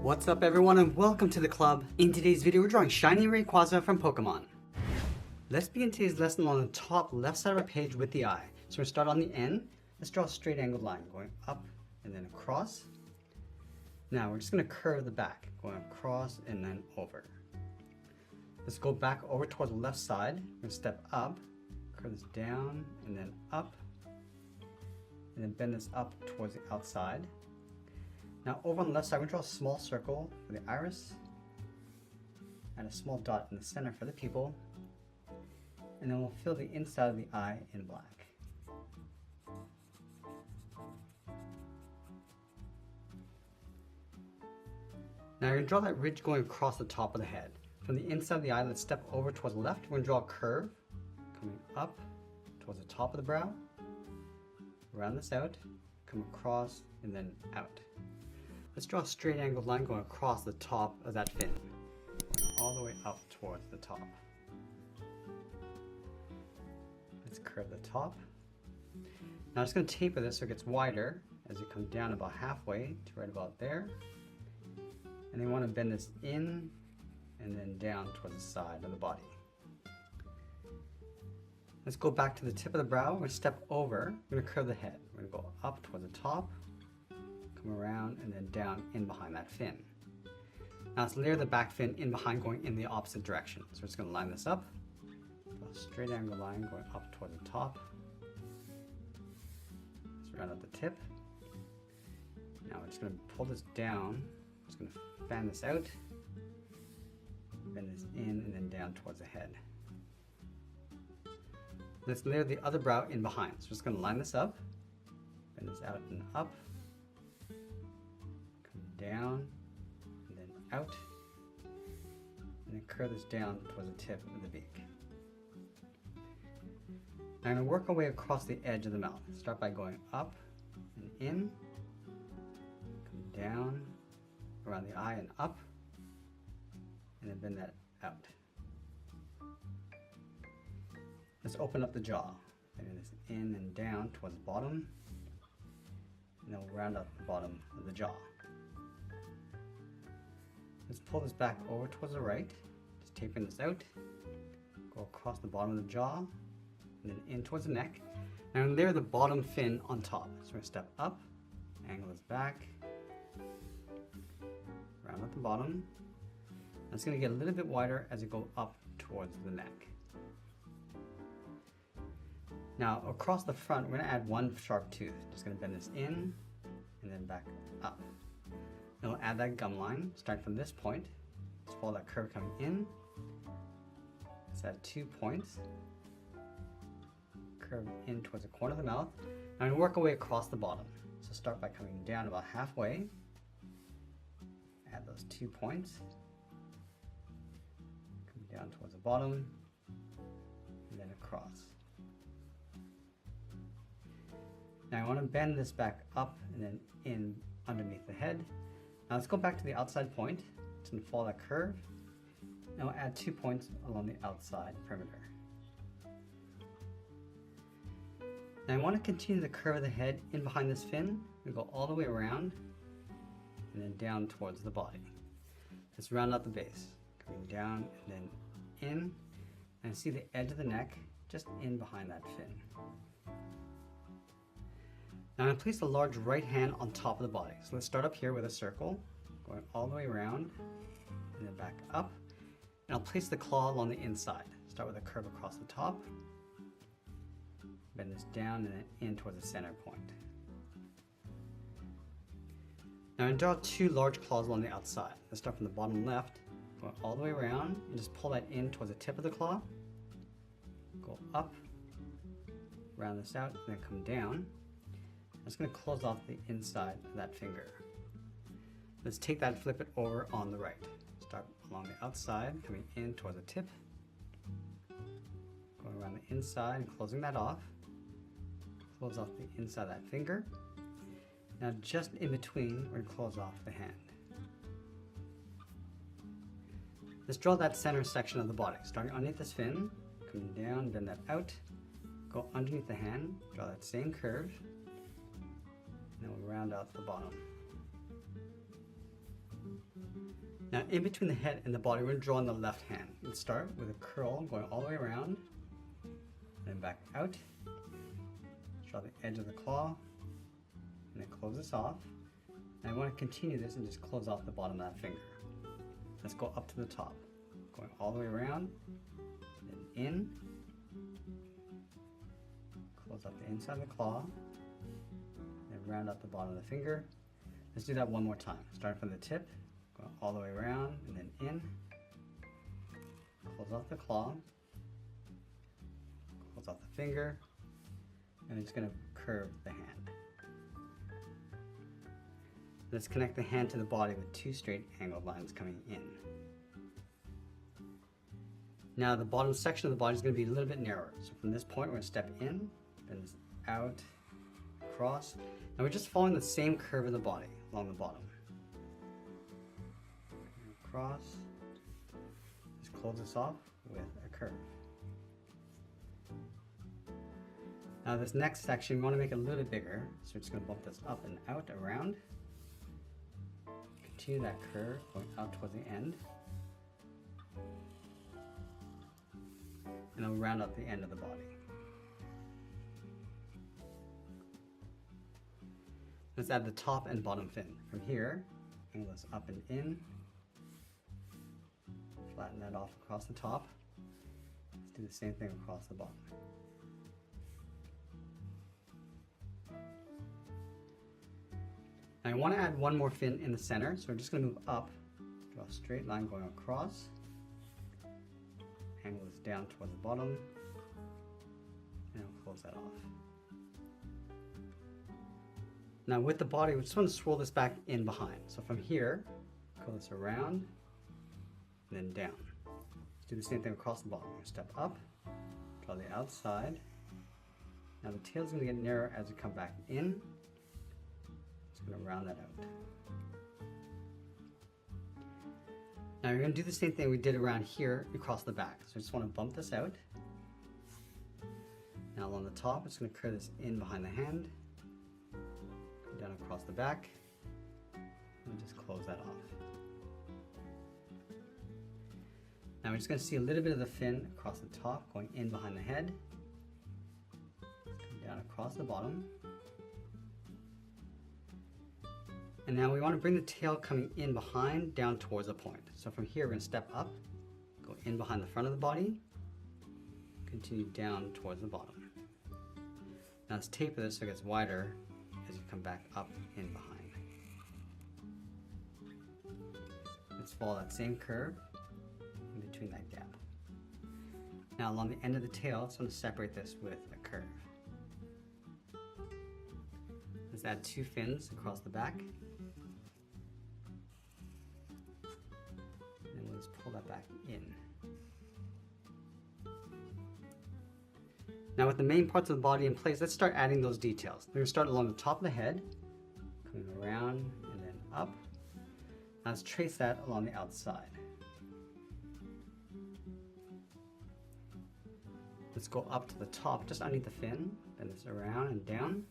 What's up everyone and welcome to the club. In today's video we're drawing Shiny Rayquaza from Pokemon. Let's begin today's lesson on the top left side of our page with the eye. So we're going to start on the end. Let's draw a straight angled line going up and then across. Now we're just going to curve the back going across and then over. Let's go back over towards the left side. We're going to step up, curve this down and then up, and then bend this up towards the outside. Now over on the left side, we're going to draw a small circle for the iris and a small dot in the center for the pupil, and then we'll fill the inside of the eye in black. Now you're going to draw that ridge going across the top of the head. From the inside of the eye, let's step over towards the left. We're going to draw a curve coming up towards the top of the brow, round this out, come across, and then out. Let's draw a straight angled line going across the top of that fin, all the way up towards the top. Let's curve the top. Now I'm just going to taper this so it gets wider as you come down about halfway to right about there. And then you want to bend this in and then down towards the side of the body. Let's go back to the tip of the brow. We're going to step over. We're going to curve the head. We're going to go up towards the top, come around, and then down in behind that fin. Now let's layer the back fin in behind going in the opposite direction. So we're just going to line this up. Draw a straight angle line going up towards the top. Let's round out the tip. Now we're just going to pull this down. Just going to fan this out. Bend this in and then down towards the head. Let's layer the other brow in behind. So we're just going to line this up, bend this out and up, come down and then out, and then curve this down towards the tip of the beak. Now I'm going to work our way across the edge of the mouth. Start by going up and in, come down, around the eye and up, and then bend that out. Let's open up the jaw. Bending this in and down towards the bottom, and then we'll round out the bottom of the jaw. Let's pull this back over towards the right, just tapering this out, go across the bottom of the jaw, and then in towards the neck. Now I'm going to layer the bottom fin on top. So we're going to step up, angle this back, round out the bottom. And it's going to get a little bit wider as you go up towards the neck. Now across the front, we're going to add one sharp tooth. Just going to bend this in and then back up. Then we'll add that gum line, starting from this point. Let's follow that curve coming in. Let's add 2 points. Curve in towards the corner of the mouth. Now I'm going to work our way across the bottom. So start by coming down about halfway. Add those 2 points. Come down towards the bottom and then across. Now I want to bend this back up and then in underneath the head. Now let's go back to the outside point. It's going to follow that curve. Now we'll add 2 points along the outside perimeter. Now I want to continue the curve of the head in behind this fin. We go all the way around and then down towards the body. Let's round out the base. Coming down and then in. And see the edge of the neck just in behind that fin. Now I'm going to place the large right hand on top of the body. So let's start up here with a circle, going all the way around, and then back up. And I'll place the claw along the inside. Start with a curve across the top, bend this down and then in towards the center point. Now I'm going to draw 2 large claws along the outside. Let's start from the bottom left, going all the way around, and just pull that in towards the tip of the claw. Go up, round this out, and then come down. I'm just going to close off the inside of that finger. Let's take that and flip it over on the right. Start along the outside, coming in towards the tip, going around the inside and closing that off. Close off the inside of that finger. Now just in between, we're going to close off the hand. Let's draw that center section of the body. Starting underneath this fin, coming down, bend that out, go underneath the hand, draw that same curve, and then we'll round out the bottom. Now in between the head and the body, we're going to draw on the left hand. Let's start with a curl going all the way around, then back out. Draw the edge of the claw, and then close this off. And I want to continue this and just close off the bottom of that finger. Let's go up to the top, going all the way around, then in, close up the inside of the claw, and round up the bottom of the finger. Let's do that one more time, starting from the tip, going all the way around, and then in, close off the claw, close off the finger, and I'm just going to curve the hand. Let's connect the hand to the body with two straight angled lines coming in. Now the bottom section of the body is going to be a little bit narrower. So from this point, we're going to step in, then out, across, and we're just following the same curve of the body along the bottom. Across, just close this off with a curve. Now this next section, we want to make it a little bit bigger, so we're just going to bump this up and out, around. Continue that curve going out towards the end. And I'll round up the end of the body. Let's add the top and bottom fin. From here, angle this up and in. Flatten that off across the top. Let's do the same thing across the bottom. I want to add one more fin in the center, so we're just going to move up, draw a straight line going across, angle this down towards the bottom, and I'll close that off. Now with the body, we just want to swirl this back in behind. So from here, curl this around, and then down. Let's do the same thing across the bottom. Step up, draw the outside. Now the tail is going to get narrower as we come back in. I'm going to round that out. Now you're going to do the same thing we did around here across the back. So I just want to bump this out. Now along the top, it's going to curve this in behind the hand, go down across the back, and just close that off. Now we're just going to see a little bit of the fin across the top, going in behind the head, come down across the bottom. And now we want to bring the tail coming in behind, down towards a point. So from here, we're going to step up, go in behind the front of the body, continue down towards the bottom. Now let's taper this so it gets wider as you come back up in behind. Let's follow that same curve in between that gap. Now along the end of the tail, I just want to separate this with a curve. Let's add two fins across the back. Let's pull that back in. Now with the main parts of the body in place, let's start adding those details. We're going to start along the top of the head, coming around and then up. Now let's trace that along the outside. Let's go up to the top, just underneath the fin, bend this around and down.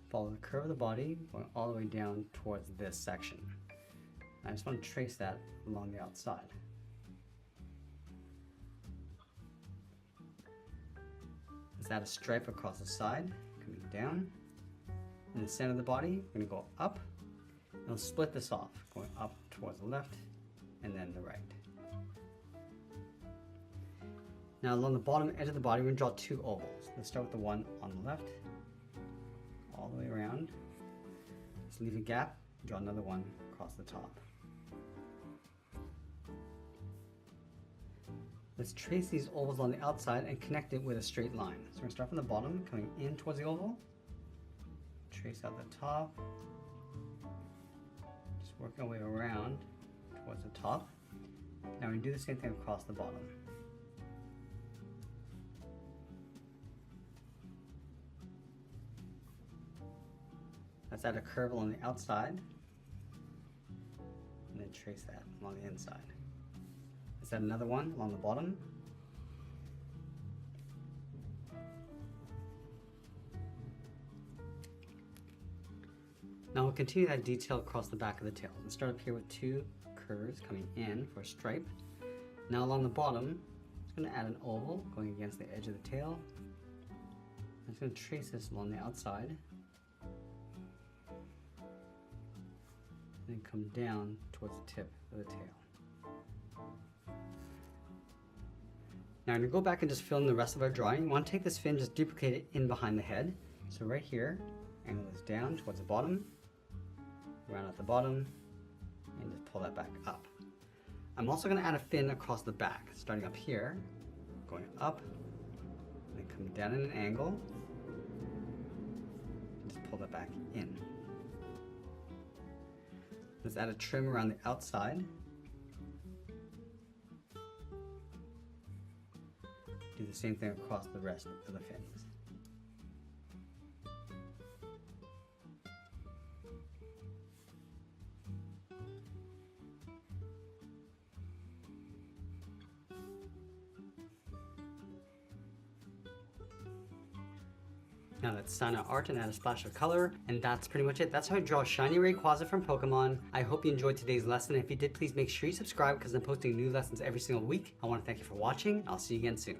Follow the curve of the body, going all the way down towards this section. I just want to trace that along the outside. Let's add a stripe across the side, coming down. In the center of the body, we're going to go up, and we'll split this off, going up towards the left, and then the right. Now along the bottom edge of the body, we're going to draw two ovals. Let's start with the one on the left, all the way around. Let's leave a gap, draw another one across the top. Let's trace these ovals on the outside and connect it with a straight line. So we're going to start from the bottom, coming in towards the oval. Trace out the top. Just working our way around towards the top. Now we're going to do the same thing across the bottom. Let's add a curve along the outside. And then trace that along the inside. Let's add another one along the bottom. Now we'll continue that detail across the back of the tail. Let's start up here with two curves coming in for a stripe. Now along the bottom, I'm going to add an oval going against the edge of the tail. I'm just going to trace this along the outside. And then come down towards the tip of the tail. Now I'm going to go back and just fill in the rest of our drawing. You want to take this fin, just duplicate it in behind the head. So right here, angle this down towards the bottom, round at the bottom, and just pull that back up. I'm also going to add a fin across the back, starting up here, going up, and then come down at an angle, and just pull that back in. Let's add a trim around the outside. Do the same thing across the rest of the fins. Now let's sign our art and add a splash of color, and that's pretty much it. That's how I draw Shiny Rayquaza from Pokemon. I hope you enjoyed today's lesson. If you did, please make sure you subscribe because I'm posting new lessons every single week. I want to thank you for watching. I'll see you again soon.